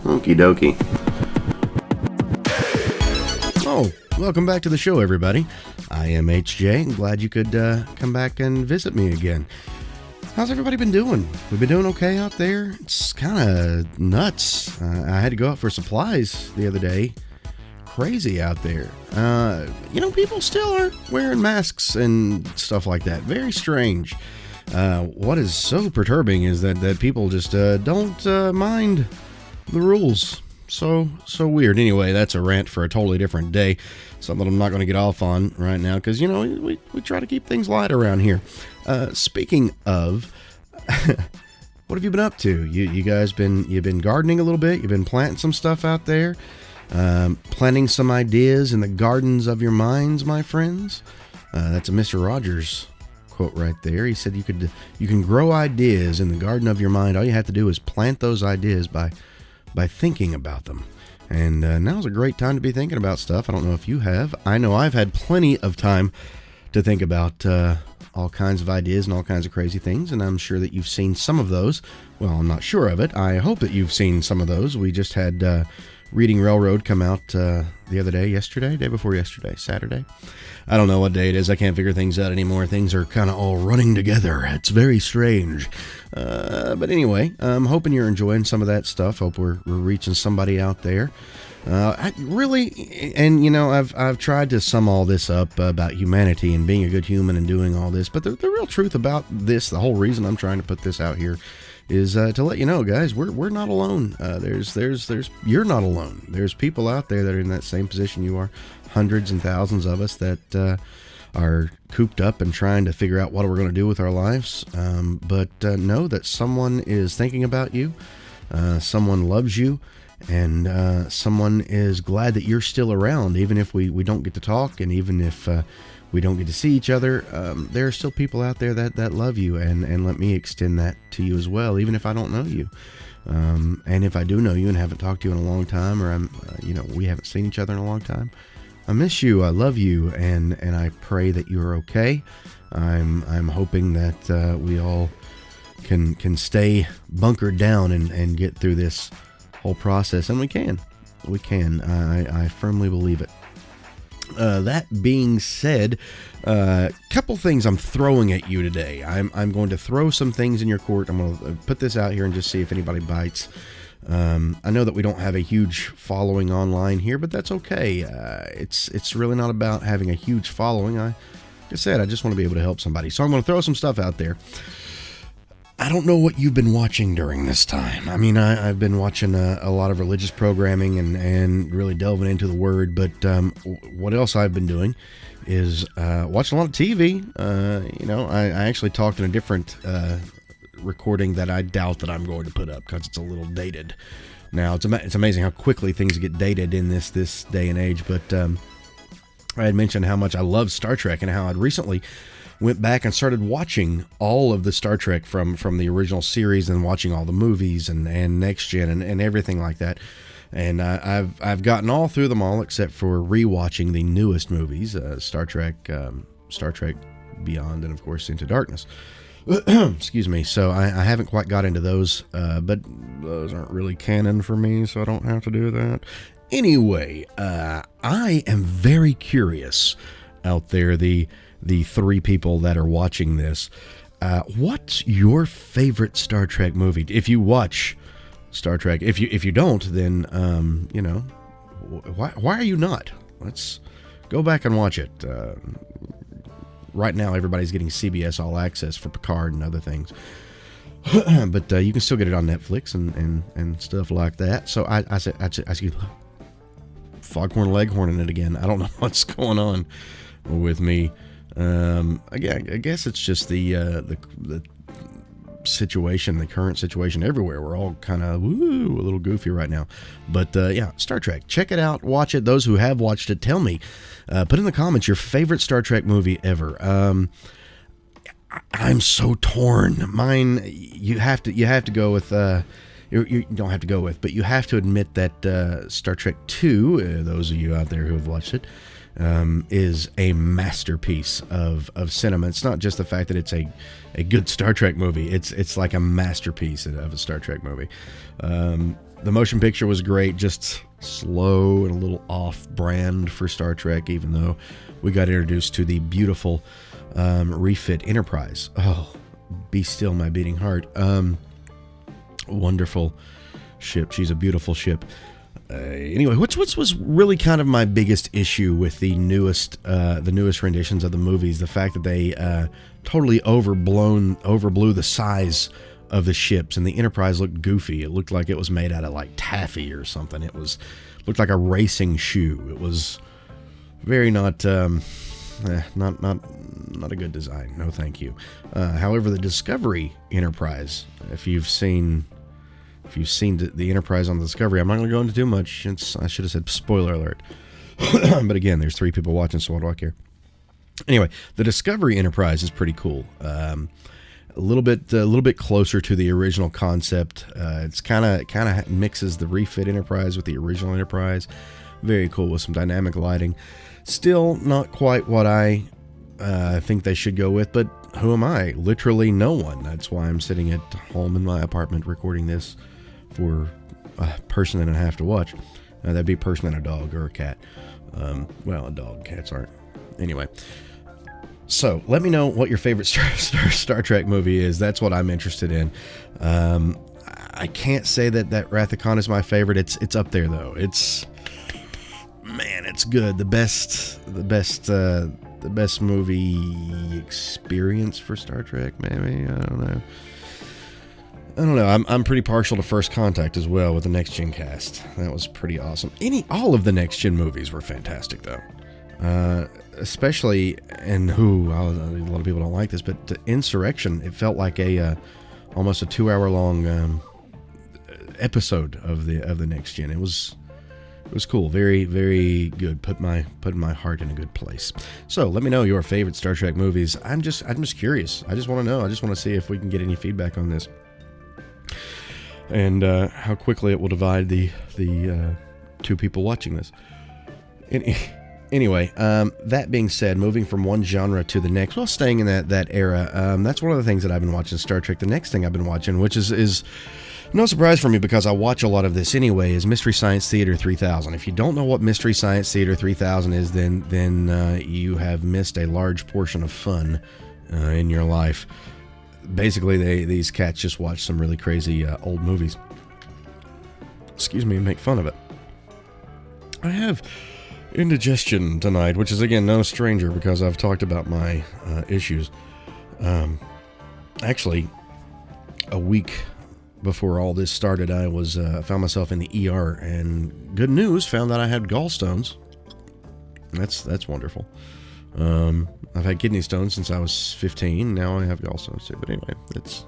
Okie dokie. Oh, welcome back to the show, everybody. I am HJ, and glad you could come back and visit me again. How's everybody been doing? We've been doing okay out there. It's kind of nuts. I had to go out for supplies the other day. Crazy out there. People still aren't wearing masks and stuff like that. Very strange. What is so perturbing is that people just don't mind the rules. So weird. Anyway, that's a rant for a totally different day. Something I'm not going to get off on right now because, we try to keep things light around here. Speaking of, what have you been up to? You guys you've been gardening a little bit. You've been planting some stuff out there. Planting some ideas in the gardens of your minds, my friends. That's a Mr. Rogers quote right there. He said you can grow ideas in the garden of your mind. All you have to do is plant those ideas by thinking about them. And now's a great time to be thinking about stuff. I don't know if you have. I know I've had plenty of time to think about all kinds of ideas and all kinds of crazy things, and I'm sure that you've seen some of those. Well, I'm not sure of it. I hope that you've seen some of those. We just had Reading Railroad come out the other day, day before yesterday, Saturday. I don't know what day it is. I can't figure things out anymore. Things are kind of all running together. It's very strange. But anyway, I'm hoping you're enjoying some of that stuff. Hope we're reaching somebody out there. I've tried to sum all this up about humanity and being a good human and doing all this. But the real truth about this, the whole reason I'm trying to put this out here, is to let you know, guys, we're not alone. You're not alone. There's people out there that are in that same position you are. Hundreds and thousands of us that are cooped up and trying to figure out what we're going to do with our lives. But know that someone is thinking about you. Someone loves you. And someone is glad that you're still around, even if we don't get to talk, and even if we don't get to see each other. There are still people out there that love you, and let me extend that to you as well, even if I don't know you. And if I do know you and haven't talked to you in a long time, or we haven't seen each other in a long time, I miss you. I love you, and I pray that you're okay. I'm hoping that we all can stay bunkered down and get through this whole process, and we can. I firmly believe it. That being said, couple things I'm throwing at you today. I'm going to throw some things in your court. I'm going to put this out here and just see if anybody bites. I know that we don't have a huge following online here, but that's okay. It's really not about having a huge following. Like I said, I just want to be able to help somebody. So I'm going to throw some stuff out there. I don't know what you've been watching during this time. I mean, I've been watching a lot of religious programming and really delving into the Word, but what else I've been doing is watching a lot of TV. I actually talked in a different recording that I doubt that I'm going to put up because it's a little dated. Now, it's amazing how quickly things get dated in this day and age, but I had mentioned how much I love Star Trek and how I'd recently went back and started watching all of the Star Trek from the original series and watching all the movies and Next Gen and everything like that. And I've gotten all through them all except for rewatching the newest movies, Star Trek Beyond, and of course Into Darkness. Excuse me. So I haven't quite got into those, but those aren't really canon for me, so I don't have to do that. Anyway, I am very curious out there, the three people that are watching this. What's your favorite Star Trek movie? If you watch Star Trek, if you don't, then why are you not? Let's go back and watch it. Right now, everybody's getting CBS All Access for Picard and other things, but you can still get it on Netflix and stuff like that. So I said, Foghorn Leghorn in it again. I don't know what's going on with me. I guess it's just the situation, the current situation everywhere. We're all kind of a little goofy right now. But yeah, Star Trek. Check it out. Watch it. Those who have watched it, tell me. Put in the comments your favorite Star Trek movie ever. I'm so torn. Mine, you have to go with. You don't have to go with, but you have to admit that Star Trek 2, those of you out there who have watched it, is a masterpiece of cinema. It's not just the fact that it's a good Star Trek movie. It's like a masterpiece of a Star Trek movie. The motion picture was great, just slow and a little off-brand for Star Trek, even though we got introduced to the beautiful refit Enterprise. Oh, be still my beating heart. Wonderful ship. She's a beautiful ship. Anyway, which was really kind of my biggest issue with the newest renditions of the movies, the fact that they totally overblew the size of the ships, and the Enterprise looked goofy. It looked like it was made out of like taffy or something. Looked like a racing shoe. It was very not a good design. No, thank you. However, the Discovery Enterprise, if you've seen the Enterprise on the Discovery, I'm not going to go into too much. I should have said spoiler alert. But again, there's 3 people watching, so what do I care? Anyway, the Discovery Enterprise is pretty cool. A little bit closer to the original concept. It's kind of mixes the refit Enterprise with the original Enterprise. Very cool with some dynamic lighting. Still not quite what I think they should go with, but who am I? Literally no one. That's why I'm sitting at home in my apartment recording this for a person and a half to watch. That'd be a person and a dog or a cat. Well, a dog. Cats aren't. Anyway. So, let me know what your favorite Star Trek movie is. That's what I'm interested in. I can't say that Wrath of Khan is my favorite. It's up there though. It's good. The best movie experience for Star Trek, maybe. I don't know. I'm pretty partial to First Contact as well with the Next Gen cast. That was pretty awesome. All of the Next Gen movies were fantastic though. Especially, and a lot of people don't like this, but the Insurrection, it felt like almost a 2-hour long episode of the Next Gen. It was cool, very, very good. Put my heart in a good place. So let me know your favorite Star Trek movies. I'm just curious. I just want to know. I just want to see if we can get any feedback on this, and how quickly it will divide the 2 people watching this. Anyway, that being said, moving from one genre to the next, staying in that era, that's one of the things that I've been watching Star Trek. The next thing I've been watching, which is no surprise for me because I watch a lot of this anyway, is Mystery Science Theater 3000. If you don't know what Mystery Science Theater 3000 is, then you have missed a large portion of fun in your life. Basically, these cats just watch some really crazy old movies. Excuse me, and make fun of it. I have indigestion tonight, which is again no stranger because I've talked about my issues. Actually, a week before all this started, I was found myself in the ER, and good news, found that I had gallstones. That's wonderful. I've had kidney stones since I was 15. Now I have gallstones too. But anyway, it's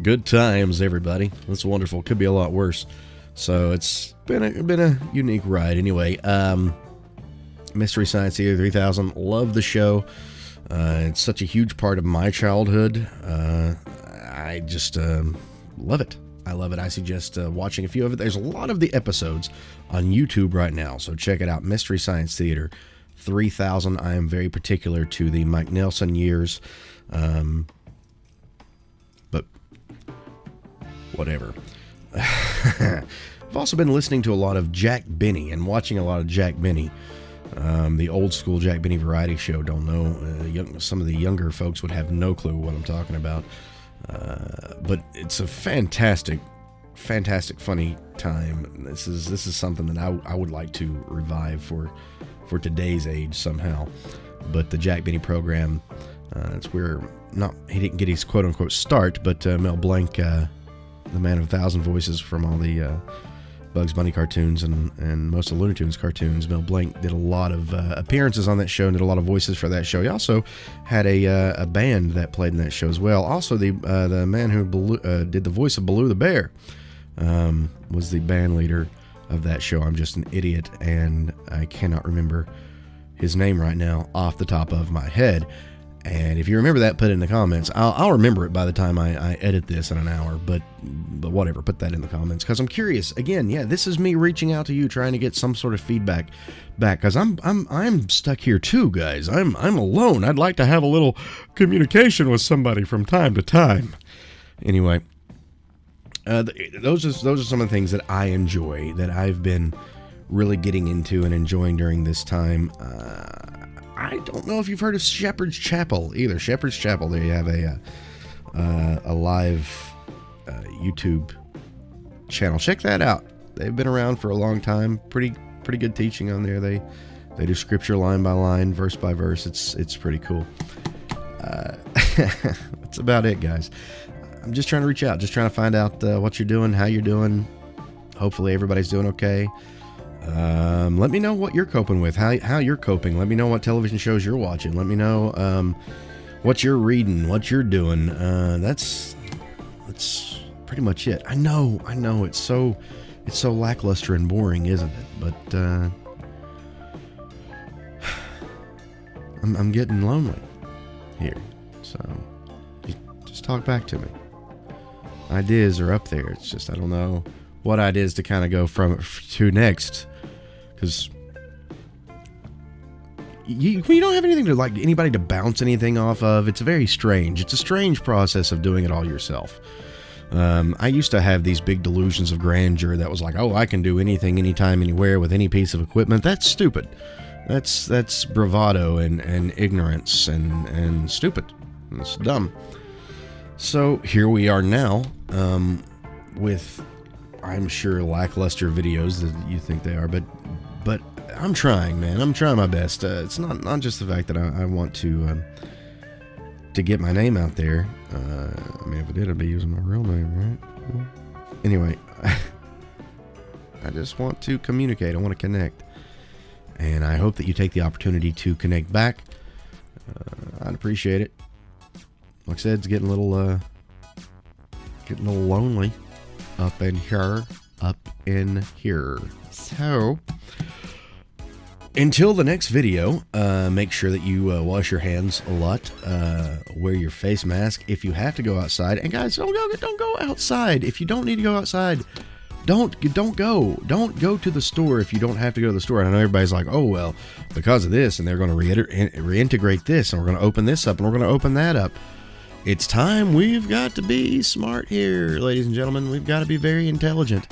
good times, everybody. That's wonderful. Could be a lot worse. So it's been a unique ride. Anyway, Mystery Science Theater 3000. Love the show. It's such a huge part of my childhood. I just love it. I love it. I suggest watching a few of it. There's a lot of the episodes on YouTube right now, so check it out. Mystery Science Theater 3000. I am very particular to the Mike Nelson years, but whatever. I've also been listening to a lot of Jack Benny and watching a lot of Jack Benny. The old school Jack Benny variety show. Don't know. Some of the younger folks would have no clue what I'm talking about. But it's a fantastic, funny time. This is something that I would like to revive for today's age somehow. But the Jack Benny program, it's where he didn't get his quote unquote start, but Mel Blanc, the man of 1,000 voices from all the Bugs Bunny cartoons and most of the Looney Tunes cartoons. Mel Blanc did a lot of appearances on that show and did a lot of voices for that show. He also had a band that played in that show as well. Also, the man who did the voice of Baloo the Bear was the band leader of that show. I'm just an idiot, and I cannot remember his name right now off the top of my head. And if you remember that, put it in the comments. I'll remember it by the time I edit this in an hour, but whatever, put that in the comments, because I'm curious. Again, yeah, this is me reaching out to you, trying to get some sort of feedback back, because I'm stuck here too, guys. I'm alone. I'd like to have a little communication with somebody from time to time. Anyway, those are some of the things that I enjoy, that I've been really getting into and enjoying during this time. I don't know if you've heard of Shepherd's Chapel either. Shepherd's Chapel, they have a live YouTube channel. Check that out. They've been around for a long time. Pretty good teaching on there. They do scripture line by line, verse by verse. It's pretty cool. That's about it, guys. I'm just trying to reach out, just trying to find out what you're doing, how you're doing. Hopefully everybody's doing okay. Let me know what you're coping with, how you're coping. Let me know what television shows you're watching. Let me know what you're reading, what you're doing. That's pretty much it. I know it's so lackluster and boring, isn't it? But I'm getting lonely here, so just talk back to me. Ideas are up there. It's just I don't know what ideas to kind of go to next, because you don't have anything to, like, anybody to bounce anything off of. It's very strange. It's a strange process of doing it all yourself. I used to have these big delusions of grandeur that was like, oh, I can do anything, anytime, anywhere with any piece of equipment. That's stupid. That's bravado and ignorance and stupid. It's dumb. So here we are now, with, I'm sure, lackluster videos that you think they are, but I'm trying, man. I'm trying my best. It's not just the fact that I want to get my name out there. I mean, if I did, I'd be using my real name, right? Well, anyway, I just want to communicate. I want to connect, and I hope that you take the opportunity to connect back. I'd appreciate it. Like I said, it's getting a little lonely up in here. So, until the next video, make sure that you wash your hands a lot. Wear your face mask if you have to go outside. And guys, don't go outside if you don't need to go outside. Don't go. Don't go to the store if you don't have to go to the store. And I know everybody's like, oh well, because of this, and they're going to reintegrate this, and we're going to open this up, and we're going to open that up. It's time. We've got to be smart here, ladies and gentlemen. We've got to be very intelligent.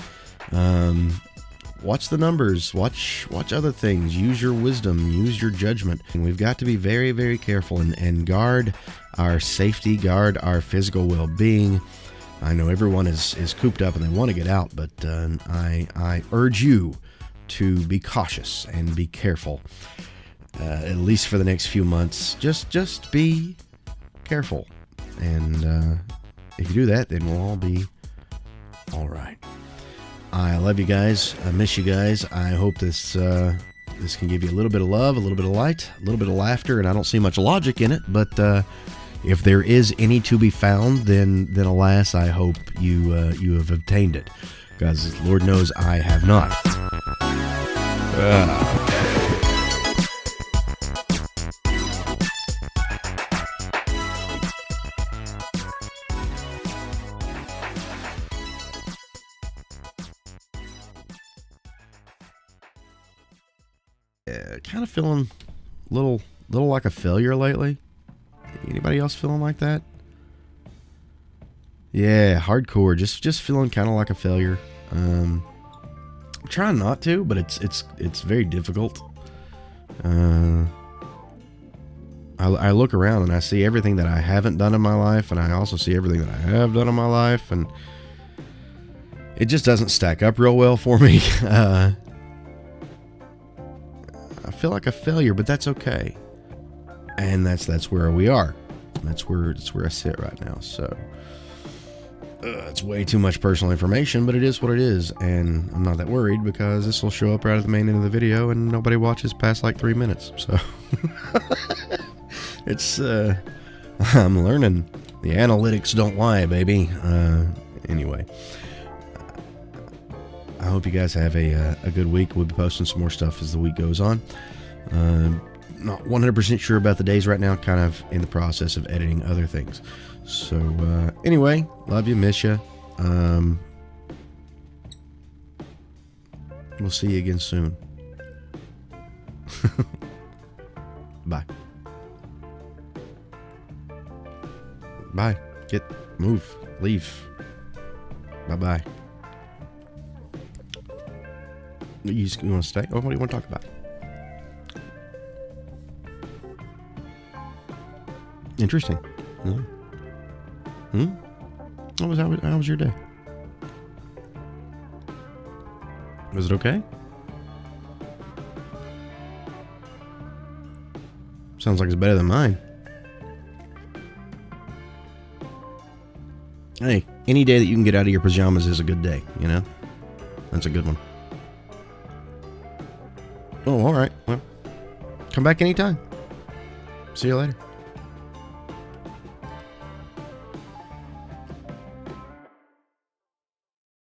Watch the numbers. Watch other things. Use your wisdom. Use your judgment. And we've got to be very, very careful and guard our safety, guard our physical well-being. I know everyone is cooped up and they want to get out, but I urge you to be cautious and be careful, at least for the next few months. Just be careful. And if you do that, then we'll all be all right. I love you guys. I miss you guys. I hope this can give you a little bit of love, a little bit of light, a little bit of laughter, and I don't see much logic in it, but if there is any to be found, then alas, I hope you have obtained it, because Lord knows I have not. Kind of feeling a little like a failure lately. Anybody else feeling like that? Yeah, hardcore. Just feeling kind of like a failure. I'm trying not to, but it's very difficult. I look around and I see everything that I haven't done in my life, and I also see everything that I have done in my life, and it just doesn't stack up real well for me. I feel like a failure, but that's okay. And that's where we are. That's where I sit right now. So it's way too much personal information, but it is what it is, and I'm not that worried because this will show up right at the main end of the video, and nobody watches past like 3 minutes. So it's I'm learning. The analytics don't lie, baby. Anyway. I hope you guys have a good week. We'll be posting some more stuff as the week goes on. Not 100% sure about the days right now. Kind of in the process of editing other things. So anyway, love you, miss you. We'll see you again soon. Bye. Bye. Move. Leave. Bye-bye. You want to stay? Oh, what do you want to talk about? Interesting. How was your day? Was it okay? Sounds like it's better than mine. Hey, any day that you can get out of your pajamas is a good day, you know? That's a good one. Oh, all right. Well, come back anytime. See you later.